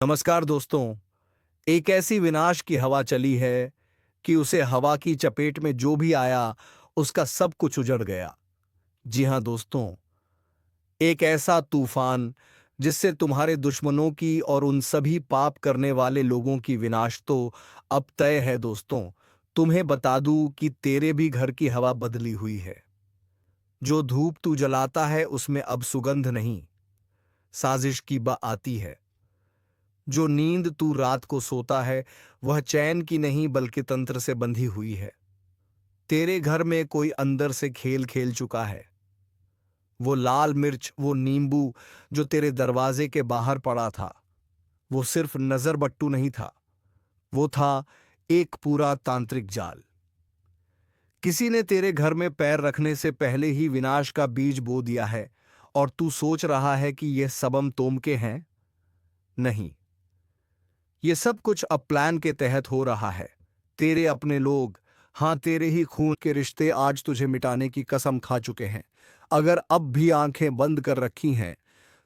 नमस्कार दोस्तों। एक ऐसी विनाश की हवा चली है कि उसे हवा की चपेट में जो भी आया उसका सब कुछ उजड़ गया। जी हां दोस्तों, एक ऐसा तूफान जिससे तुम्हारे दुश्मनों की और उन सभी पाप करने वाले लोगों की विनाश तो अब तय है। दोस्तों, तुम्हें बता दूं कि तेरे भी घर की हवा बदली हुई है। जो धूप तू जलाता है उसमें अब सुगंध नहीं, साजिश की बा आती है। जो नींद तू रात को सोता है वह चैन की नहीं बल्कि तंत्र से बंधी हुई है। तेरे घर में कोई अंदर से खेल खेल चुका है। वो लाल मिर्च, वो नींबू जो तेरे दरवाजे के बाहर पड़ा था, वो सिर्फ नजर बट्टू नहीं था, वो था एक पूरा तांत्रिक जाल। किसी ने तेरे घर में पैर रखने से पहले ही विनाश का बीज बो दिया है और तू सोच रहा है कि यह सबम तोम के हैं। नहीं, ये सब कुछ अब प्लान के तहत हो रहा है। तेरे अपने लोग, हाँ तेरे ही खून के रिश्ते आज तुझे मिटाने की कसम खा चुके हैं। अगर अब भी आंखें बंद कर रखी हैं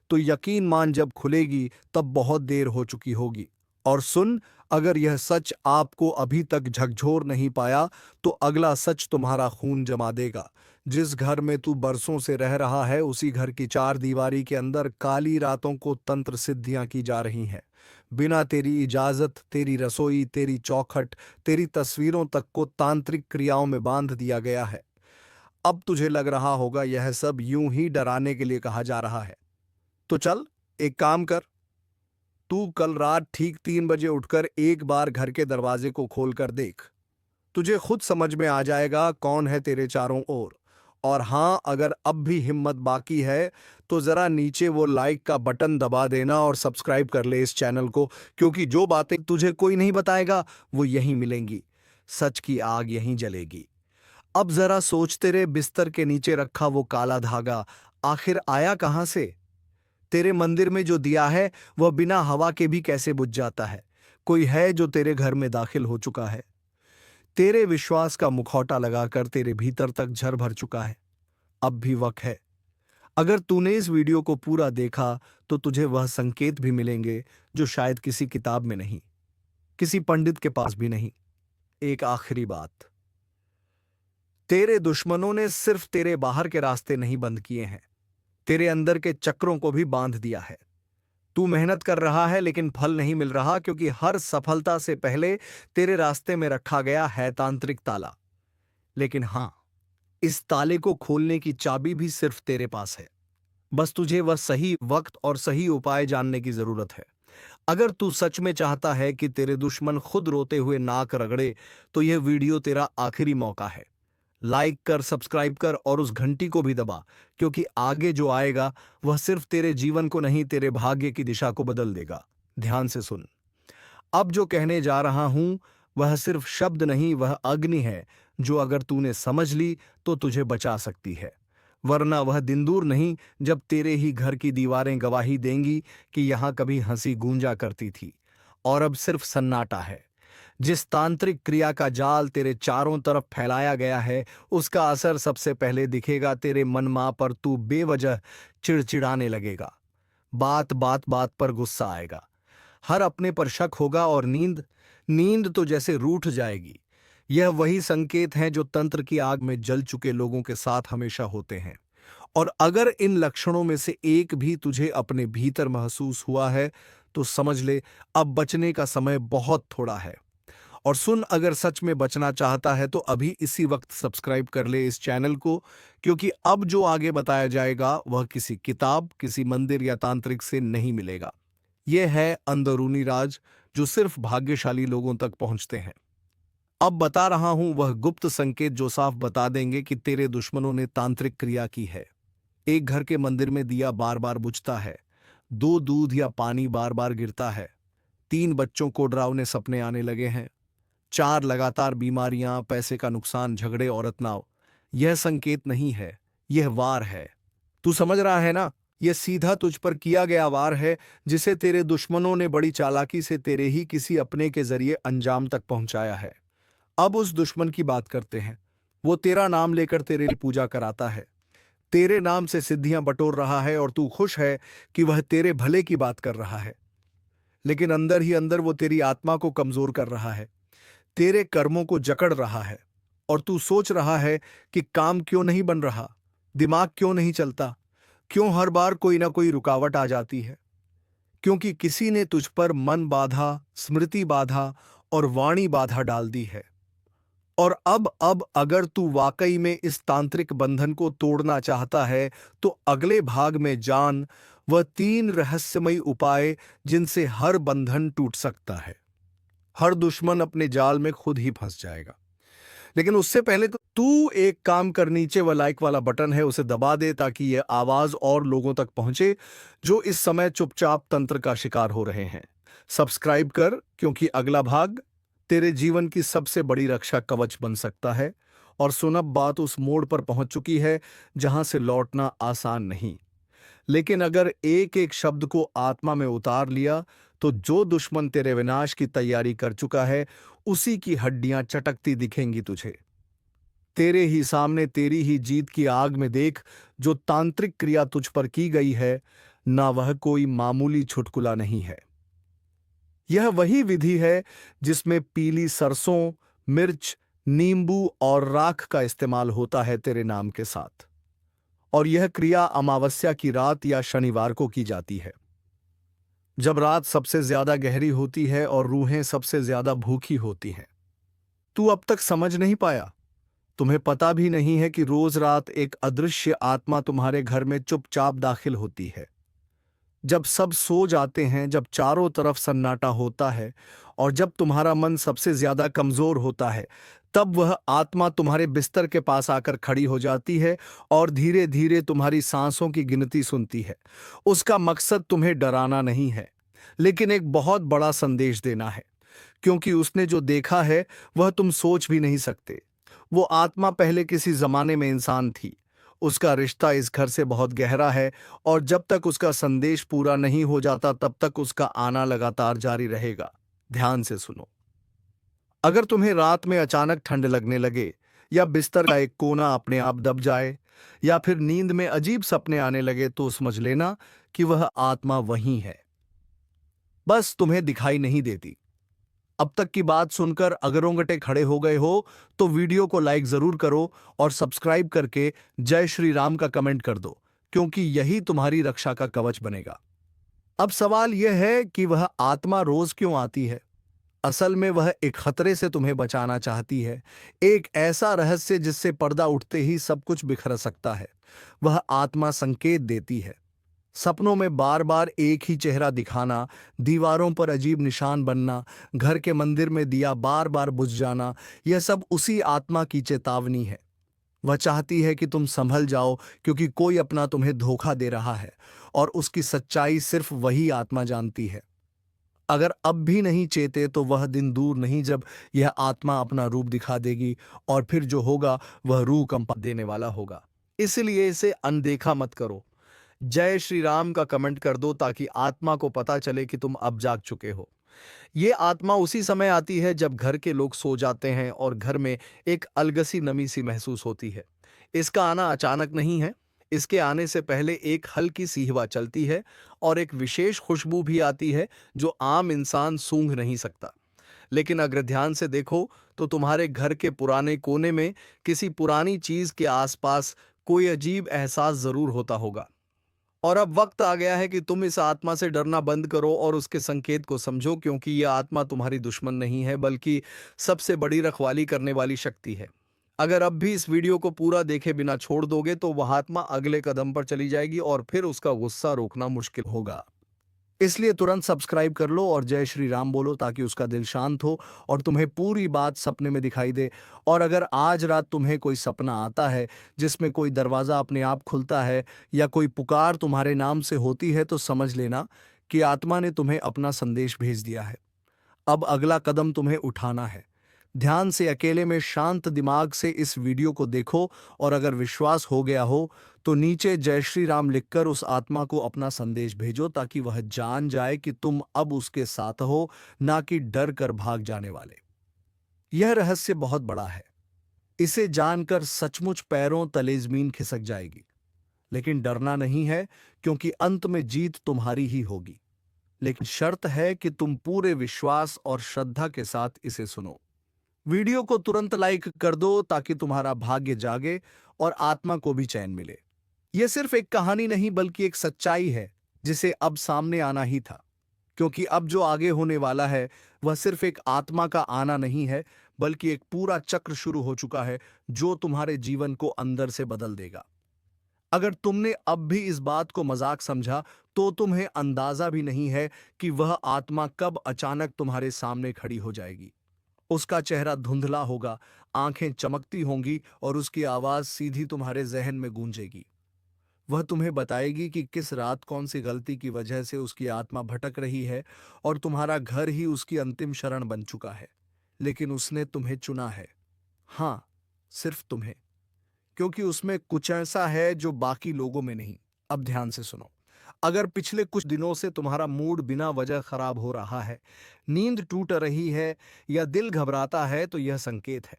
तो यकीन मान जब खुलेगी तब बहुत देर हो चुकी होगी। और सुन, अगर यह सच आपको अभी तक झकझोर नहीं पाया तो अगला सच तुम्हारा खून जमा देगा। जिस घर में तू बरसों से रह रहा है उसी घर की चार दीवारी के अंदर काली रातों को तंत्र सिद्धियां की जा रही हैं। बिना तेरी इजाजत तेरी रसोई, तेरी चौखट, तेरी तस्वीरों तक को तांत्रिक क्रियाओं में बांध दिया गया है। अब तुझे लग रहा होगा यह सब यूं ही डराने के लिए कहा जा रहा है। तो चल, एक काम कर। तू कल रात ठीक 3 बजे उठकर एक बार घर के दरवाजे को खोल कर देख। तुझे खुद समझ में आ जाएगा कौन है तेरे चारों ओर। और हाँ, अगर अब भी हिम्मत बाकी है तो जरा नीचे वो लाइक का बटन दबा देना और सब्सक्राइब कर ले इस चैनल को, क्योंकि जो बातें तुझे कोई नहीं बताएगा वो यहीं मिलेंगी। सच की आग यहीं जलेगी। अब जरा सोच, तेरे बिस्तर के नीचे रखा वो काला धागा आखिर आया कहां से? तेरे मंदिर में जो दिया है वह बिना हवा के भी कैसे बुझ जाता है? कोई है जो तेरे घर में दाखिल हो चुका है, तेरे विश्वास का मुखौटा लगाकर तेरे भीतर तक झर भर चुका है। अब भी वक्त है। अगर तूने इस वीडियो को पूरा देखा तो तुझे वह संकेत भी मिलेंगे जो शायद किसी किताब में नहीं, किसी पंडित के पास भी नहीं। एक आखिरी बात, तेरे दुश्मनों ने सिर्फ तेरे बाहर के रास्ते नहीं बंद किए हैं, तेरे अंदर के चक्रों को भी बांध दिया है। तू मेहनत कर रहा है लेकिन फल नहीं मिल रहा, क्योंकि हर सफलता से पहले तेरे रास्ते में रखा गया है तांत्रिक ताला। लेकिन हां, इस ताले को खोलने की चाबी भी सिर्फ तेरे पास है। बस तुझे वह सही वक्त और सही उपाय जानने की जरूरत है। अगर तू सच में चाहता है कि तेरे दुश्मन खुद रोते हुए नाक रगड़े तो यह वीडियो तेरा आखिरी मौका है। लाइक कर, सब्सक्राइब कर और उस घंटी को भी दबा, क्योंकि आगे जो आएगा वह सिर्फ तेरे जीवन को नहीं, तेरे भाग्य की दिशा को बदल देगा। ध्यान से सुन। अब जो कहने जा रहा हूं वह सिर्फ शब्द नहीं, वह अग्नि है जो अगर तूने समझ ली तो तुझे बचा सकती है। वरना वह दिन दूर नहीं जब तेरे ही घर की दीवारें गवाही देंगी कि यहां कभी हंसी गूंजा करती थी और अब सिर्फ सन्नाटा है। जिस तांत्रिक क्रिया का जाल तेरे चारों तरफ फैलाया गया है उसका असर सबसे पहले दिखेगा तेरे मन मां पर। तू बेवजह चिड़चिड़ाने लगेगा, बात बात बात पर गुस्सा आएगा, हर अपने पर शक होगा और नींद नींद तो जैसे रूठ जाएगी। यह वही संकेत हैं जो तंत्र की आग में जल चुके लोगों के साथ हमेशा होते हैं। और अगर इन लक्षणों में से एक भी तुझे अपने भीतर महसूस हुआ है तो समझ ले अब बचने का समय बहुत थोड़ा है। और सुन, अगर सच में बचना चाहता है तो अभी इसी वक्त सब्सक्राइब कर ले इस चैनल को, क्योंकि अब जो आगे बताया जाएगा वह किसी किताब, किसी मंदिर या तांत्रिक से नहीं मिलेगा। यह है अंदरूनी राज जो सिर्फ भाग्यशाली लोगों तक पहुंचते हैं। अब बता रहा हूं वह गुप्त संकेत जो साफ बता देंगे कि तेरे दुश्मनों ने तांत्रिक क्रिया की है। एक घर के मंदिर में दिया बार बार बुझता है, दो दूध या पानी बार बार गिरता है, तीन बच्चों को डरावने सपने आने लगे हैं, चार लगातार बीमारियां, पैसे का नुकसान, झगड़े और तनाव। यह संकेत नहीं है, यह वार है। तू समझ रहा है ना? यह सीधा तुझ पर किया गया वार है जिसे तेरे दुश्मनों ने बड़ी चालाकी से तेरे ही किसी अपने के जरिए अंजाम तक पहुंचाया है। अब उस दुश्मन की बात करते हैं। वो तेरा नाम लेकर तेरे लिए पूजा कराता है, तेरे नाम से सिद्धियां बटोर रहा है और तू खुश है कि वह तेरे भले की बात कर रहा है। लेकिन अंदर ही अंदर वो तेरी आत्मा को कमजोर कर रहा है, तेरे कर्मों को जकड़ रहा है। और तू सोच रहा है कि काम क्यों नहीं बन रहा, दिमाग क्यों नहीं चलता, क्यों हर बार कोई ना कोई रुकावट आ जाती है। क्योंकि किसी ने तुझ पर मन बाधा, स्मृति बाधा और वाणी बाधा डाल दी है। और अब अगर तू वाकई में इस तांत्रिक बंधन को तोड़ना चाहता है तो अगले भाग में जान वह 3 रहस्यमयी उपाय जिनसे हर बंधन टूट सकता है। हर दुश्मन अपने जाल में खुद ही फंस जाएगा। लेकिन उससे पहले तो तू एक काम कर, नीचे वह लाइक वाला बटन है उसे दबा दे ताकि यह आवाज और लोगों तक पहुंचे जो इस समय चुपचाप तंत्र का शिकार हो रहे हैं। सब्सक्राइब कर, क्योंकि अगला भाग तेरे जीवन की सबसे बड़ी रक्षा कवच बन सकता है। और सुन, अब बात उस मोड़ पर पहुंच चुकी है जहां से लौटना आसान नहीं। लेकिन अगर एक एक शब्द को आत्मा में उतार लिया तो जो दुश्मन तेरे विनाश की तैयारी कर चुका है उसी की हड्डियां चटकती दिखेंगी तुझे। तेरे ही सामने तेरी ही जीत की आग में देख, जो तांत्रिक क्रिया तुझ पर की गई है ना वह कोई मामूली छुटकुला नहीं है। यह वही विधि है जिसमें पीली सरसों, मिर्च, नींबू और राख का इस्तेमाल होता है तेरे नाम के साथ। और यह क्रिया अमावस्या की रात या शनिवार को की जाती है, जब रात सबसे ज्यादा गहरी होती है और रूहें सबसे ज्यादा भूखी होती हैं। तू अब तक समझ नहीं पाया, तुम्हें पता भी नहीं है कि रोज रात एक अदृश्य आत्मा तुम्हारे घर में चुपचाप दाखिल होती है। जब सब सो जाते हैं, जब चारों तरफ सन्नाटा होता है और जब तुम्हारा मन सबसे ज्यादा कमजोर होता है, तब वह आत्मा तुम्हारे बिस्तर के पास आकर खड़ी हो जाती है और धीरे धीरे तुम्हारी सांसों की गिनती सुनती है। उसका मकसद तुम्हें डराना नहीं है, लेकिन एक बहुत बड़ा संदेश देना है, क्योंकि उसने जो देखा है वह तुम सोच भी नहीं सकते। वो आत्मा पहले किसी जमाने में इंसान थी। उसका रिश्ता इस घर से बहुत गहरा है और जब तक उसका संदेश पूरा नहीं हो जाता तब तक उसका आना लगातार जारी रहेगा। ध्यान से सुनो। अगर तुम्हें रात में अचानक ठंड लगने लगे, या बिस्तर का एक कोना अपने आप दब जाए, या फिर नींद में अजीब सपने आने लगे, तो समझ लेना कि वह आत्मा वहीं है, बस तुम्हें दिखाई नहीं देती। अब तक की बात सुनकर अगर रोंगटे खड़े हो गए हो तो वीडियो को लाइक जरूर करो और सब्सक्राइब करके जय श्री राम का कमेंट कर दो, क्योंकि यही तुम्हारी रक्षा का कवच बनेगा। अब सवाल यह है कि वह आत्मा रोज क्यों आती है। असल में वह एक खतरे से तुम्हें बचाना चाहती है, एक ऐसा रहस्य जिससे पर्दा उठते ही सब कुछ बिखर सकता है। वह आत्मा संकेत देती है, सपनों में बार बार एक ही चेहरा दिखाना, दीवारों पर अजीब निशान बनना, घर के मंदिर में दिया बार बार बुझ जाना, यह सब उसी आत्मा की चेतावनी है। वह चाहती है कि तुम संभल जाओ, क्योंकि कोई अपना तुम्हें धोखा दे रहा है और उसकी सच्चाई सिर्फ वही आत्मा जानती है। अगर अब भी नहीं चेते तो वह दिन दूर नहीं जब यह आत्मा अपना रूप दिखा देगी और फिर जो होगा वह रूह कंपा देने वाला होगा। इसलिए इसे अनदेखा मत करो। जय श्री राम का कमेंट कर दो ताकि आत्मा को पता चले कि तुम अब जाग चुके हो। ये आत्मा उसी समय आती है जब घर के लोग सो जाते हैं और घर में एक अलगसी नमी सी महसूस होती है। इसका आना अचानक नहीं है, इसके आने से पहले एक हल्की सी हवा चलती है और एक विशेष खुशबू भी आती है जो आम इंसान सूंघ नहीं सकता। लेकिन अगर ध्यान से देखो तो तुम्हारे घर के पुराने कोने में किसी पुरानी चीज के आसपास कोई अजीब एहसास जरूर होता होगा। और अब वक्त आ गया है कि तुम इस आत्मा से डरना बंद करो और उसके संकेत को समझो, क्योंकि यह आत्मा तुम्हारी दुश्मन नहीं है बल्कि सबसे बड़ी रखवाली करने वाली शक्ति है। अगर अब भी इस वीडियो को पूरा देखे बिना छोड़ दोगे तो वह आत्मा अगले कदम पर चली जाएगी और फिर उसका गुस्सा रोकना मुश्किल होगा। इसलिए तुरंत सब्सक्राइब कर लो और जय श्री राम बोलो ताकि उसका दिल शांत हो और तुम्हें पूरी बात सपने में दिखाई दे। और अगर आज रात तुम्हें कोई सपना आता है जिसमें कोई दरवाज़ा अपने आप खुलता है या कोई पुकार तुम्हारे नाम से होती है, तो समझ लेना कि आत्मा ने तुम्हें अपना संदेश भेज दिया है। अब अगला कदम तुम्हें उठाना है। ध्यान से अकेले में शांत दिमाग से इस वीडियो को देखो और अगर विश्वास हो गया हो तो नीचे जय श्री राम लिखकर उस आत्मा को अपना संदेश भेजो ताकि वह जान जाए कि तुम अब उसके साथ हो, ना कि डर कर भाग जाने वाले। यह रहस्य बहुत बड़ा है, इसे जानकर सचमुच पैरों तले जमीन खिसक जाएगी। लेकिन डरना नहीं है, क्योंकि अंत में जीत तुम्हारी ही होगी। लेकिन शर्त है कि तुम पूरे विश्वास और श्रद्धा के साथ इसे सुनो। वीडियो को तुरंत लाइक कर दो ताकि तुम्हारा भाग्य जागे और आत्मा को भी चैन मिले। यह सिर्फ एक कहानी नहीं बल्कि एक सच्चाई है जिसे अब सामने आना ही था, क्योंकि अब जो आगे होने वाला है वह सिर्फ एक आत्मा का आना नहीं है बल्कि एक पूरा चक्र शुरू हो चुका है जो तुम्हारे जीवन को अंदर से बदल देगा। अगर तुमने अब भी इस बात को मजाक समझा तो तुम्हें अंदाजा भी नहीं है कि वह आत्मा कब अचानक तुम्हारे सामने खड़ी हो जाएगी। उसका चेहरा धुंधला होगा, आंखें चमकती होंगी और उसकी आवाज सीधी तुम्हारे जहन में गूंजेगी। वह तुम्हें बताएगी कि किस रात कौन सी गलती की वजह से उसकी आत्मा भटक रही है और तुम्हारा घर ही उसकी अंतिम शरण बन चुका है। लेकिन उसने तुम्हें चुना है। हाँ, सिर्फ तुम्हें, क्योंकि उसमें कुछ ऐसा है जो बाकी लोगों में नहीं। अब ध्यान से सुनो। अगर पिछले कुछ दिनों से तुम्हारा मूड बिना वजह खराब हो रहा है, नींद टूट रही है या दिल घबराता है, तो यह संकेत है।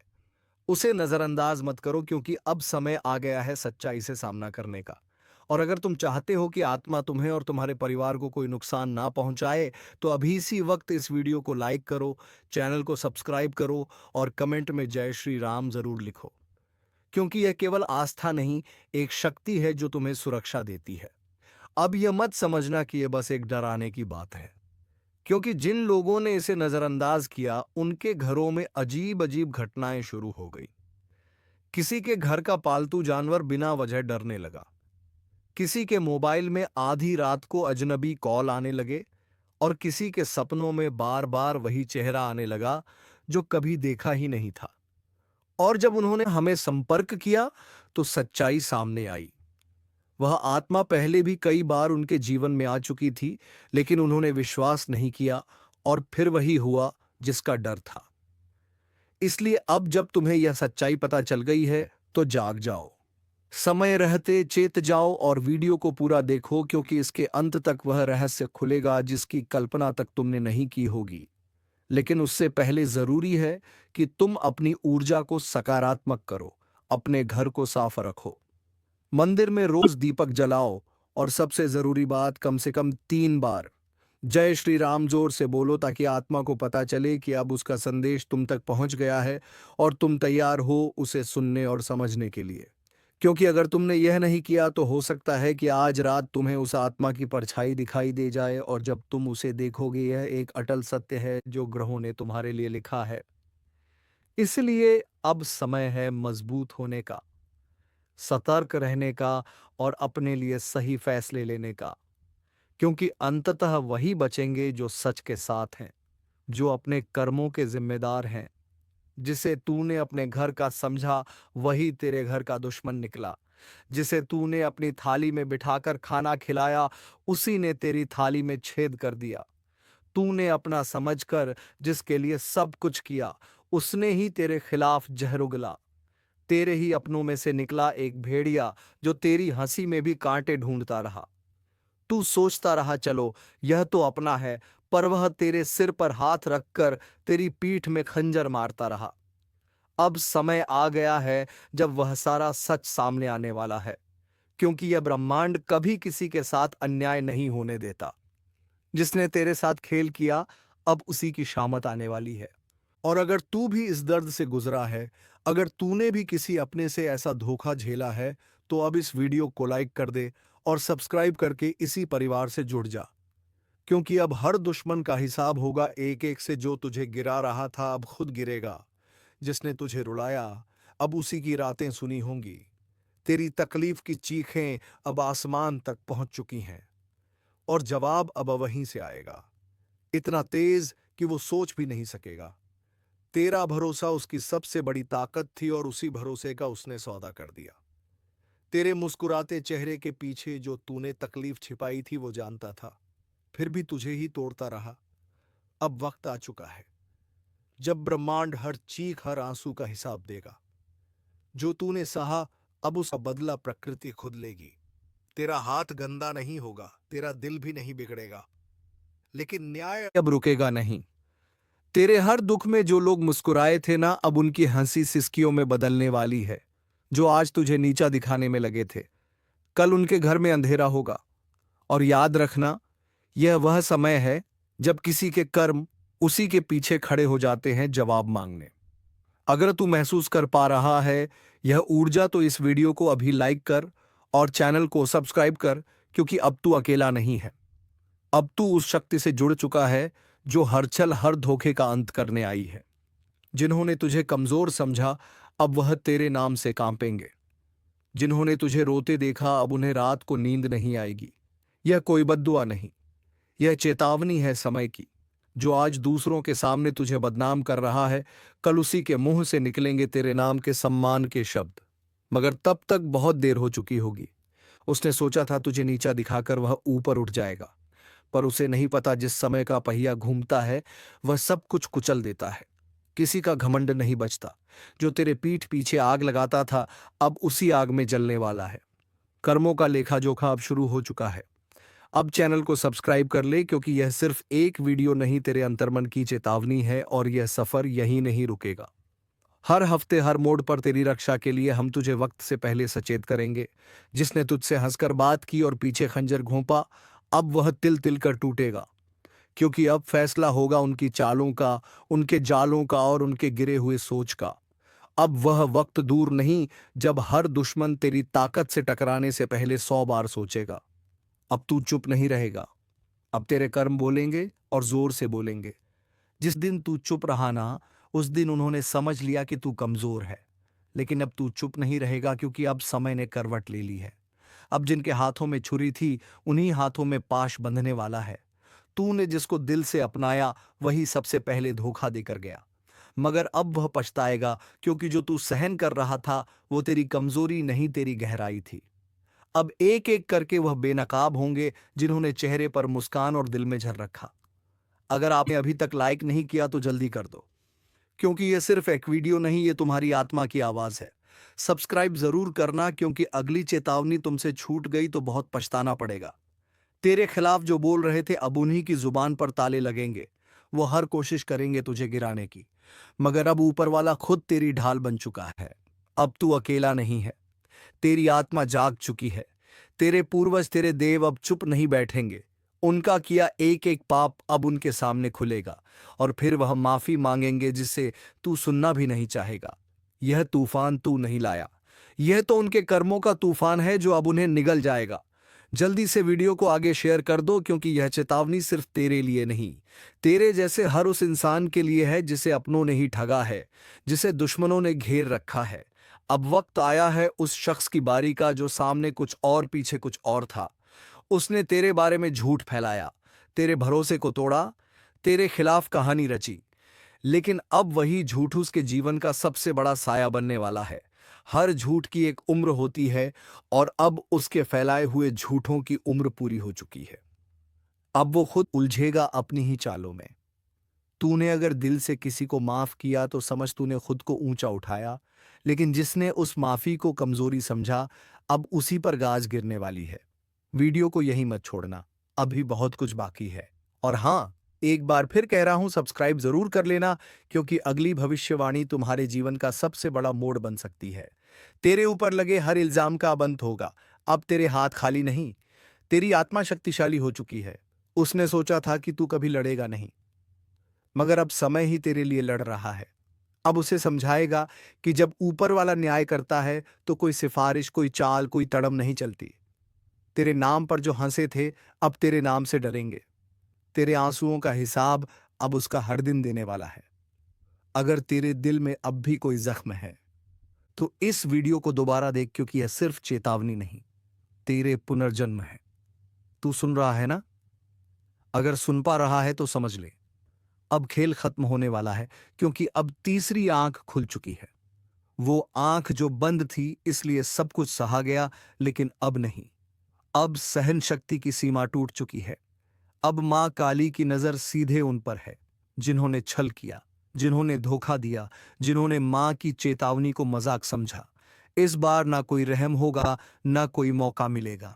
उसे नजरअंदाज मत करो, क्योंकि अब समय आ गया है सच्चाई से सामना करने का। और अगर तुम चाहते हो कि आत्मा तुम्हें और तुम्हारे परिवार को कोई नुकसान ना पहुंचाए, तो अभी इसी वक्त इस वीडियो को लाइक करो, चैनल को सब्सक्राइब करो और कमेंट में जय श्री राम जरूर लिखो। क्योंकि यह केवल आस्था नहीं, एक शक्ति है जो तुम्हें सुरक्षा देती है। अब यह मत समझना कि यह बस एक डराने की बात है, क्योंकि जिन लोगों ने इसे नजरअंदाज किया उनके घरों में अजीब अजीब घटनाएं शुरू हो गई। किसी के घर का पालतू जानवर बिना वजह डरने लगा, किसी के मोबाइल में आधी रात को अजनबी कॉल आने लगे और किसी के सपनों में बार बार वही चेहरा आने लगा जो कभी देखा ही नहीं था। और जब उन्होंने हमें संपर्क किया तो सच्चाई सामने आई। वह आत्मा पहले भी कई बार उनके जीवन में आ चुकी थी, लेकिन उन्होंने विश्वास नहीं किया और फिर वही हुआ जिसका डर था। इसलिए अब जब तुम्हें यह सच्चाई पता चल गई है तो जाग जाओ, समय रहते चेत जाओ और वीडियो को पूरा देखो, क्योंकि इसके अंत तक वह रहस्य खुलेगा जिसकी कल्पना तक तुमने नहीं की होगी। लेकिन उससे पहले जरूरी है कि तुम अपनी ऊर्जा को सकारात्मक करो, अपने घर को साफ रखो, मंदिर में रोज दीपक जलाओ और सबसे जरूरी बात, कम से कम 3 बार जय श्री राम जोर से बोलो, ताकि आत्मा को पता चले कि अब उसका संदेश तुम तक पहुंच गया है और तुम तैयार हो उसे सुनने और समझने के लिए। क्योंकि अगर तुमने यह नहीं किया तो हो सकता है कि आज रात तुम्हें उस आत्मा की परछाई दिखाई दे जाए, और जब तुम उसे देखोगे यह एक अटल सत्य है जो ग्रहों ने तुम्हारे लिए लिखा है। इसलिए अब समय है मजबूत होने का, सतर्क रहने का और अपने लिए सही फैसले लेने का, क्योंकि अंततः वही बचेंगे जो सच के साथ हैं, जो अपने कर्मों के जिम्मेदार हैं। जिसे तूने अपने घर का समझा वही तेरे घर का दुश्मन निकला। जिसे तूने अपनी थाली में बिठाकर खाना खिलाया उसी ने तेरी थाली में छेद कर दिया। तूने अपना समझकर जिसके लिए सब कुछ किया उसने ही तेरे खिलाफ जहर उगला। तेरे ही अपनों में से निकला एक भेड़िया जो तेरी हंसी में भी कांटे ढूंढता रहा। तू सोचता रहा चलो यह तो अपना है, पर वह तेरे सिर पर हाथ रखकर तेरी पीठ में खंजर मारता रहा। अब समय आ गया है जब वह सारा सच सामने आने वाला है, क्योंकि यह ब्रह्मांड कभी किसी के साथ अन्याय नहीं होने देता। जिसने तेरे साथ खेल किया अब उसी की शामत आने वाली है। और अगर तू भी इस दर्द से गुजरा है, अगर तूने भी किसी अपने से ऐसा धोखा झेला है, तो अब इस वीडियो को लाइक कर दे और सब्सक्राइब करके इसी परिवार से जुड़ जा। क्योंकि अब हर दुश्मन का हिसाब होगा एक एक से। जो तुझे गिरा रहा था अब खुद गिरेगा, जिसने तुझे रुलाया अब उसी की रातें सुनी होंगी। तेरी तकलीफ की चीखें अब आसमान तक पहुंच चुकी हैं और जवाब अब वहीं से आएगा, इतना तेज कि वो सोच भी नहीं सकेगा। तेरा भरोसा उसकी सबसे बड़ी ताकत थी और उसी भरोसे का उसने सौदा कर दिया। तेरे मुस्कुराते चेहरे के पीछे जो तूने तकलीफ छिपाई थी वो जानता था, फिर भी तुझे ही तोड़ता रहा। अब वक्त आ चुका है जब ब्रह्मांड हर चीख हर आंसू का हिसाब देगा। जो तूने सहा अब उसका बदला प्रकृति खुद लेगी। तेरा हाथ गंदा नहीं होगा, तेरा दिल भी नहीं बिगड़ेगा, लेकिन न्याय अब रुकेगा नहीं। तेरे हर दुख में जो लोग मुस्कुराए थे ना, अब उनकी हंसी सिसकियों में बदलने वाली है। जो आज तुझे नीचा दिखाने में लगे थे, कल उनके घर में अंधेरा होगा। और याद रखना, यह वह समय है जब किसी के कर्म उसी के पीछे खड़े हो जाते हैं जवाब मांगने। अगर तू महसूस कर पा रहा है यह ऊर्जा, तो इस वीडियो को अभी लाइक कर और चैनल को सब्सक्राइब कर, क्योंकि अब तू अकेला नहीं है। अब तू उस शक्ति से जुड़ चुका है जो हर छल हर धोखे का अंत करने आई है। जिन्होंने तुझे कमजोर समझा अब वह तेरे नाम से कांपेंगे। जिन्होंने तुझे रोते देखा अब उन्हें रात को नींद नहीं आएगी। यह कोई बद्दुआ नहीं, यह चेतावनी है समय की। जो आज दूसरों के सामने तुझे बदनाम कर रहा है, कल उसी के मुंह से निकलेंगे तेरे नाम के सम्मान के शब्द। मगर तब तक बहुत देर हो चुकी होगी। उसने सोचा था तुझे नीचा दिखाकर वह ऊपर उठ जाएगा, पर उसे नहीं पता जिस समय का पहिया घूमता है वह सब कुछ कुचल देता है। किसी का घमंड नहीं बचता। जो तेरे पीठ पीछे आग लगाता था अब उसी आग में जलने वाला है। कर्मों का लेखा जोखा अब शुरू हो चुका है। अब चैनल को सब्सक्राइब कर ले, क्योंकि यह सिर्फ एक वीडियो नहीं, तेरे अंतर्मन की चेतावनी है और यह सफर यहीं नहीं रुकेगा। हर हफ्ते हर मोड़ पर तेरी रक्षा के लिए हम तुझे वक्त से पहले सचेत करेंगे। जिसने तुझसे हंसकर बात की और पीछे खंजर घोंपा, अब वह तिल तिल कर टूटेगा। क्योंकि अब फैसला होगा उनकी चालों का, उनके जालों का और उनके गिरे हुए सोच का। अब वह वक्त दूर नहीं जब हर दुश्मन तेरी ताकत से टकराने से पहले 100 बार सोचेगा। अब तू चुप नहीं रहेगा। अब तेरे कर्म बोलेंगे और जोर से बोलेंगे। जिस दिन तू चुप रहा ना, उस दिन उन्होंने समझ लिया कि तू कमजोर है। लेकिन अब तू चुप नहीं रहेगा, क्योंकि अब समय ने करवट ले ली है। अब जिनके हाथों में छुरी थी उन्हीं हाथों में पाश बंधने वाला है। तूने जिसको दिल से अपनाया वही सबसे पहले धोखा देकर गया। मगर अब वह पछताएगा, क्योंकि जो तू सहन कर रहा था वो तेरी कमजोरी नहीं, तेरी गहराई थी। अब एक एक करके वह बेनकाब होंगे जिन्होंने चेहरे पर मुस्कान और दिल में झर रखा। अगर आपने अभी तक लाइक नहीं किया तो जल्दी कर दो, क्योंकि यह सिर्फ एक वीडियो नहीं, ये तुम्हारी आत्मा की आवाज है। सब्सक्राइब जरूर करना, क्योंकि अगली चेतावनी तुमसे छूट गई तो बहुत पछताना पड़ेगा। तेरे खिलाफ जो बोल रहे थे अब उन्हीं की जुबान पर ताले लगेंगे। वो हर कोशिश करेंगे तुझे गिराने की, मगर अब ऊपर वाला खुद तेरी ढाल बन चुका है। अब तू अकेला नहीं है, तेरी आत्मा जाग चुकी है। तेरे पूर्वज, तेरे देव अब चुप नहीं बैठेंगे। उनका किया एक एक पाप अब उनके सामने खुलेगा, और फिर वह माफी मांगेंगे जिसे तू सुनना भी नहीं चाहेगा। यह तूफान तू नहीं लाया, यह तो उनके कर्मों का तूफान है जो अब उन्हें निगल जाएगा। जल्दी से वीडियो को आगे शेयर कर दो, क्योंकि यह चेतावनी सिर्फ तेरे लिए नहीं, तेरे जैसे हर उस इंसान के लिए है जिसे अपनों ने ही ठगा है, जिसे दुश्मनों ने घेर रखा है। अब वक्त आया है उस शख्स की बारी का जो सामने कुछ और पीछे कुछ और था। उसने तेरे बारे में झूठ फैलाया, तेरे भरोसे को तोड़ा, तेरे खिलाफ कहानी रची। लेकिन अब वही झूठ उसके जीवन का सबसे बड़ा साया बनने वाला है। हर झूठ की एक उम्र होती है, और अब उसके फैलाए हुए झूठों की उम्र पूरी हो चुकी है। अब वो खुद उलझेगा अपनी ही चालों में। तूने अगर दिल से किसी को माफ किया तो समझ तूने खुद को ऊंचा उठाया, लेकिन जिसने उस माफी को कमजोरी समझा अब उसी पर गाज गिरने वाली है। वीडियो को यहीं मत छोड़ना, अभी बहुत कुछ बाकी है। और हाँ, एक बार फिर कह रहा हूं, सब्सक्राइब जरूर कर लेना, क्योंकि अगली भविष्यवाणी तुम्हारे जीवन का सबसे बड़ा मोड़ बन सकती है। तेरे ऊपर लगे हर इल्जाम का अब अंत होगा। अब तेरे हाथ खाली नहीं, तेरी आत्मा शक्तिशाली हो चुकी है। उसने सोचा था कि तू कभी लड़ेगा नहीं, मगर अब समय ही तेरे लिए लड़ रहा है। अब उसे समझाएगा कि जब ऊपर वाला न्याय करता है तो कोई सिफारिश, कोई चाल, कोई तड़म नहीं चलती। तेरे नाम पर जो हंसे थे अब तेरे नाम से डरेंगे। तेरे आंसुओं का हिसाब अब उसका हर दिन देने वाला है। अगर तेरे दिल में अब भी कोई जख्म है तो इस वीडियो को दोबारा देख, क्योंकि यह सिर्फ चेतावनी नहीं, तेरे पुनर्जन्म है। तू सुन रहा है ना? अगर सुन पा रहा है तो समझ ले, अब खेल खत्म होने वाला है, क्योंकि अब तीसरी आंख खुल चुकी है। वो आंख जो बंद थी इसलिए सब कुछ सहा गया, लेकिन अब नहीं। अब सहन शक्ति की सीमा टूट चुकी है। अब मां काली की नजर सीधे उन पर है जिन्होंने छल किया, जिन्होंने धोखा दिया, जिन्होंने मां की चेतावनी को मजाक समझा। इस बार ना कोई रहम होगा, ना कोई मौका मिलेगा,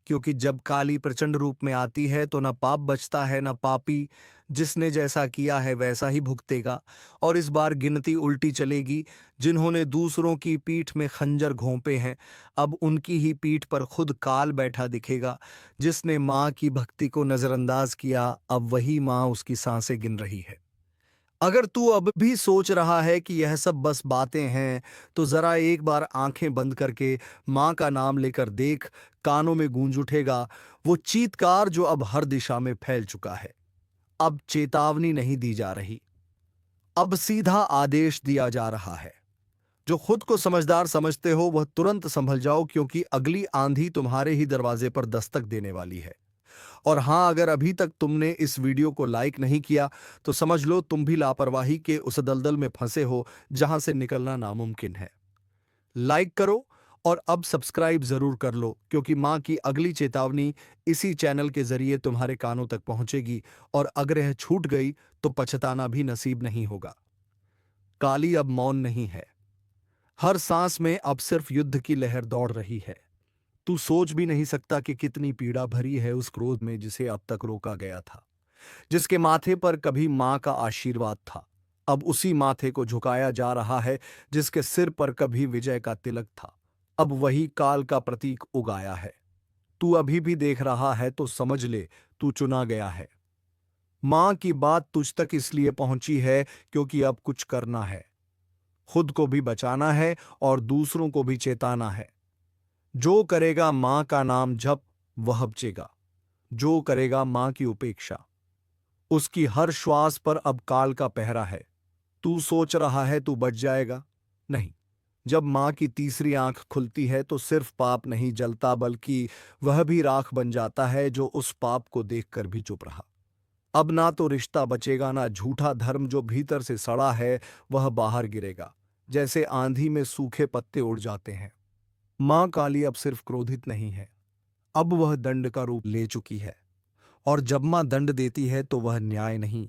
क्योंकि जब काली प्रचंड रूप में आती है तो ना पाप बचता है, ना पापी, जिसने जैसा किया है वैसा ही भुगतेगा। और इस बार गिनती उल्टी चलेगी। जिन्होंने दूसरों की पीठ में खंजर घोंपे हैं, अब उनकी ही पीठ पर खुद काल बैठा दिखेगा। जिसने माँ की भक्ति को नजरअंदाज किया, अब वही माँ उसकी सांसें गिन रही है। अगर तू अब भी सोच रहा है कि यह सब बस बातें हैं, तो जरा एक बार आंखें बंद करके माँ का नाम लेकर देख। कानों में गूंज उठेगा वो चीत्कार जो अब हर दिशा में फैल चुका है। अब चेतावनी नहीं दी जा रही, अब सीधा आदेश दिया जा रहा है। जो खुद को समझदार समझते हो वह तुरंत संभल जाओ, क्योंकि अगली आंधी तुम्हारे ही दरवाजे पर दस्तक देने वाली है। और हां, अगर अभी तक तुमने इस वीडियो को लाइक नहीं किया तो समझ लो तुम भी लापरवाही के उस दलदल में फंसे हो जहां से निकलना नामुमकिन है। लाइक करो और अब सब्सक्राइब जरूर कर लो, क्योंकि मां की अगली चेतावनी इसी चैनल के जरिए तुम्हारे कानों तक पहुंचेगी। और अगर यह छूट गई तो पछताना भी नसीब नहीं होगा। काली अब मौन नहीं है। हर सांस में अब सिर्फ युद्ध की लहर दौड़ रही है। तू सोच भी नहीं सकता कि कितनी पीड़ा भरी है उस क्रोध में जिसे अब तक रोका गया था। जिसके माथे पर कभी मां का आशीर्वाद था, अब उसी माथे को झुकाया जा रहा है। जिसके सिर पर कभी विजय का तिलक था, अब वही काल का प्रतीक उगाया है। तू अभी भी देख रहा है तो समझ ले, तू चुना गया है। मां की बात तुझ तक इसलिए पहुंची है क्योंकि अब कुछ करना है। खुद को भी बचाना है और दूसरों को भी चेताना है। जो करेगा मां का नाम जप वह बचेगा। जो करेगा मां की उपेक्षा, उसकी हर श्वास पर अब काल का पहरा है। तू सोच रहा है तू बच जाएगा? नहीं। जब मां की तीसरी आंख खुलती है तो सिर्फ पाप नहीं जलता, बल्कि वह भी राख बन जाता है जो उस पाप को देखकर भी चुप रहा। अब ना तो रिश्ता बचेगा, ना झूठा धर्म जो भीतर से सड़ा है वह बाहर गिरेगा, जैसे आंधी में सूखे पत्ते उड़ जाते हैं। मां काली अब सिर्फ क्रोधित नहीं है, अब वह दंड का रूप ले चुकी है। और जब मां दंड देती है तो वह न्याय नहीं,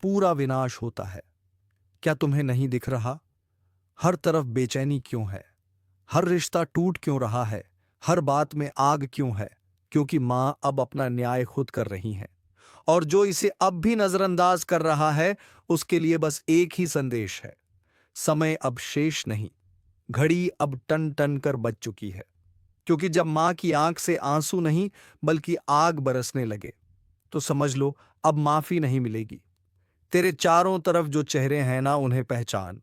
पूरा विनाश होता है। क्या तुम्हें नहीं दिख रहा? हर तरफ बेचैनी क्यों है? हर रिश्ता टूट क्यों रहा है? हर बात में आग क्यों है? क्योंकि मां अब अपना न्याय खुद कर रही है। और जो इसे अब भी नजरअंदाज कर रहा है उसके लिए बस एक ही संदेश है: समय अब शेष नहीं, घड़ी अब टन टन कर बज चुकी है। क्योंकि जब मां की आंख से आंसू नहीं बल्कि आग बरसने लगे तो समझ लो अब माफी नहीं मिलेगी। तेरे चारों तरफ जो चेहरे हैं ना, उन्हें पहचान,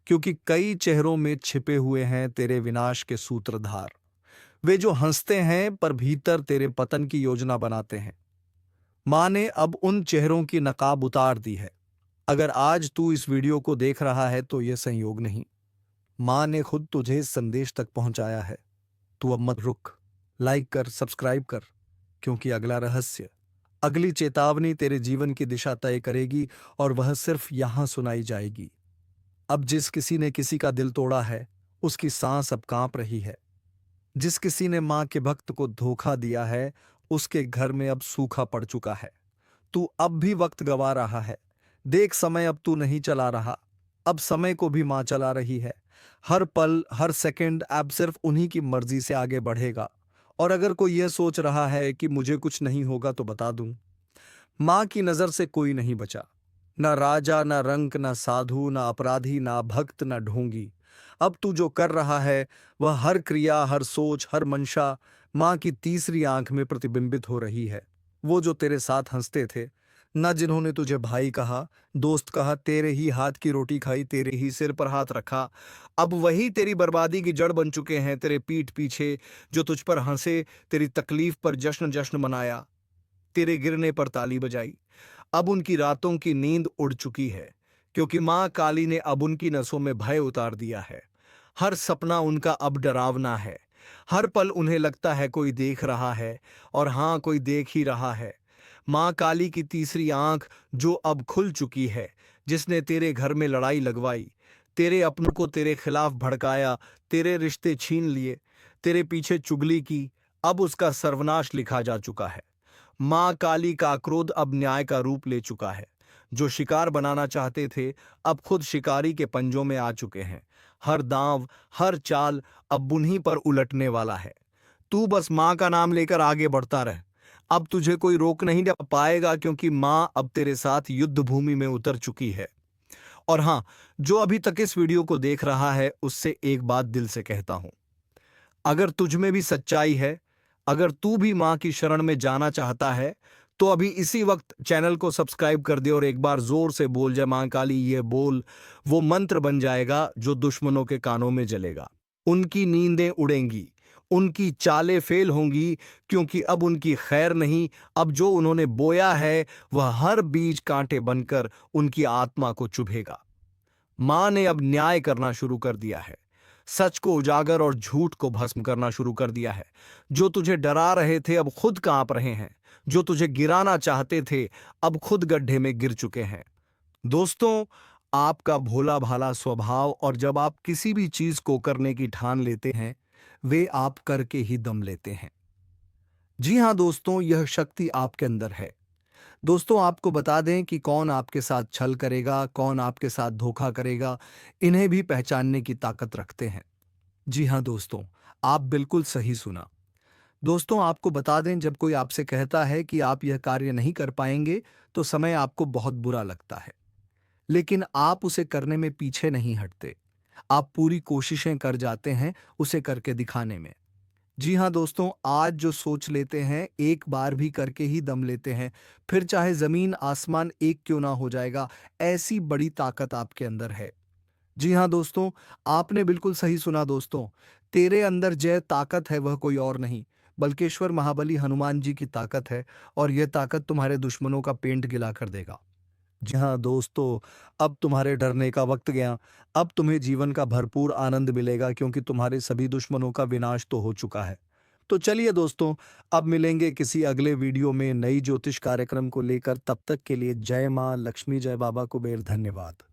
क्योंकि कई चेहरों में छिपे हुए हैं तेरे विनाश के सूत्रधार। वे जो हंसते हैं पर भीतर तेरे पतन की योजना बनाते हैं। मां ने अब उन चेहरों की नकाब उतार दी है। अगर आज तू इस वीडियो को देख रहा है तो यह संयोग नहीं, मां ने खुद तुझे इस संदेश तक पहुंचाया है। तू अब मत रुक, लाइक कर, सब्सक्राइब कर, क्योंकि अगला रहस्य, अगली चेतावनी तेरे जीवन की दिशा तय करेगी और वह सिर्फ यहां सुनाई जाएगी। अब जिस किसी ने किसी का दिल तोड़ा है उसकी सांस अब कांप रही है। जिस किसी ने मां के भक्त को धोखा दिया है उसके घर में अब सूखा पड़ चुका है। तू अब भी वक्त गवा रहा है। देख, समय अब तू नहीं चला रहा, अब समय को भी मां चला रही है। हर पल, हर सेकंड अब सिर्फ उन्हीं की मर्जी से आगे बढ़ेगा। और अगर कोई यह सोच रहा है कि मुझे कुछ नहीं होगा तो बता दूं, मां की नजर से कोई नहीं बचा। ना राजा, ना रंक, ना साधु, ना अपराधी, ना भक्त, ना ढोंगी। अब तू जो कर रहा है वह हर क्रिया, हर सोच, हर मंशा मां की तीसरी आंख में प्रतिबिंबित हो रही है। वो जो तेरे साथ हंसते थे ना, जिन्होंने तुझे भाई कहा, दोस्त कहा, तेरे ही हाथ की रोटी खाई, तेरे ही सिर पर हाथ रखा, अब वही तेरी बर्बादी की जड़ बन चुके हैं। तेरे पीठ पीछे जो तुझ पर हंसे, तेरी तकलीफ पर जश्न जश्न मनाया, तेरे गिरने पर ताली बजाई, अब उनकी रातों की नींद उड़ चुकी है। क्योंकि मां काली ने अब उनकी नसों में भय उतार दिया है। हर सपना उनका अब डरावना है। हर पल उन्हें लगता है कोई देख रहा है, और हां, कोई देख ही रहा है। मां काली की तीसरी आंख जो अब खुल चुकी है, जिसने तेरे घर में लड़ाई लगवाई, तेरे अपनों को तेरे खिलाफ भड़काया, तेरे रिश्ते छीन लिए, तेरे पीछे चुगली की, अब उसका सर्वनाश लिखा जा चुका है। मां काली का क्रोध अब न्याय का रूप ले चुका है। जो शिकार बनाना चाहते थे अब खुद शिकारी के पंजों में आ चुके हैं। हर दांव, हर चाल अब उन्हीं पर उलटने वाला है। तू बस मां का नाम लेकर आगे बढ़ता रह। अब तुझे कोई रोक नहीं पाएगा, क्योंकि मां अब तेरे साथ युद्ध भूमि में उतर चुकी है। और हां, जो अभी तक इस वीडियो को देख रहा है, उससे एक बात दिल से कहता हूं, अगर तुझ में भी सच्चाई है, अगर तू भी मां की शरण में जाना चाहता है, तो अभी इसी वक्त चैनल को सब्सक्राइब कर दे और एक बार जोर से बोल, जय मां काली। ये बोल वो मंत्र बन जाएगा जो दुश्मनों के कानों में जलेगा। उनकी नींदें उड़ेंगी, उनकी चालें फेल होंगी, क्योंकि अब उनकी खैर नहीं। अब जो उन्होंने बोया है वह हर बीज कांटे बनकर उनकी आत्मा को चुभेगा। मां ने अब न्याय करना शुरू कर दिया है, सच को उजागर और झूठ को भस्म करना शुरू कर दिया है। जो तुझे डरा रहे थे अब खुद कांप रहे हैं, जो तुझे गिराना चाहते थे अब खुद गड्ढे में गिर चुके हैं। दोस्तों, आपका भोला भाला स्वभाव और जब आप किसी भी चीज को करने की ठान लेते हैं, वे आप करके ही दम लेते हैं। जी हां दोस्तों, यह शक्ति आपके अंदर है। दोस्तों, आपको बता दें कि कौन आपके साथ छल करेगा, कौन आपके साथ धोखा करेगा, इन्हें भी पहचानने की ताकत रखते हैं। जी हां दोस्तों, आप बिल्कुल सही सुना। दोस्तों, आपको बता दें, जब कोई आपसे कहता है कि आप यह कार्य नहीं कर पाएंगे, तो समय आपको बहुत बुरा लगता है। लेकिन आप उसे करने में पीछे नहीं हटते। आप पूरी कोशिशें कर जाते हैं उसे करके दिखाने में। जी हाँ दोस्तों, आज जो सोच लेते हैं, एक बार भी करके ही दम लेते हैं, फिर चाहे जमीन आसमान एक क्यों ना हो जाएगा, ऐसी बड़ी ताकत आपके अंदर है। जी हाँ दोस्तों, आपने बिल्कुल सही सुना दोस्तों। तेरे अंदर जय ताकत है, वह कोई और नहीं, बल्कि ईश्वर महाबली हनुमान जी की ताकत है, और यह ताकत तुम्हारे दुश्मनों का पेंट गिला कर देगा। जी हाँ दोस्तों, अब तुम्हारे डरने का वक्त गया। अब तुम्हें जीवन का भरपूर आनंद मिलेगा, क्योंकि तुम्हारे सभी दुश्मनों का विनाश तो हो चुका है। तो चलिए दोस्तों, अब मिलेंगे किसी अगले वीडियो में नई ज्योतिष कार्यक्रम को लेकर। तब तक के लिए जय माँ लक्ष्मी, जय बाबा कुबेर, धन्यवाद।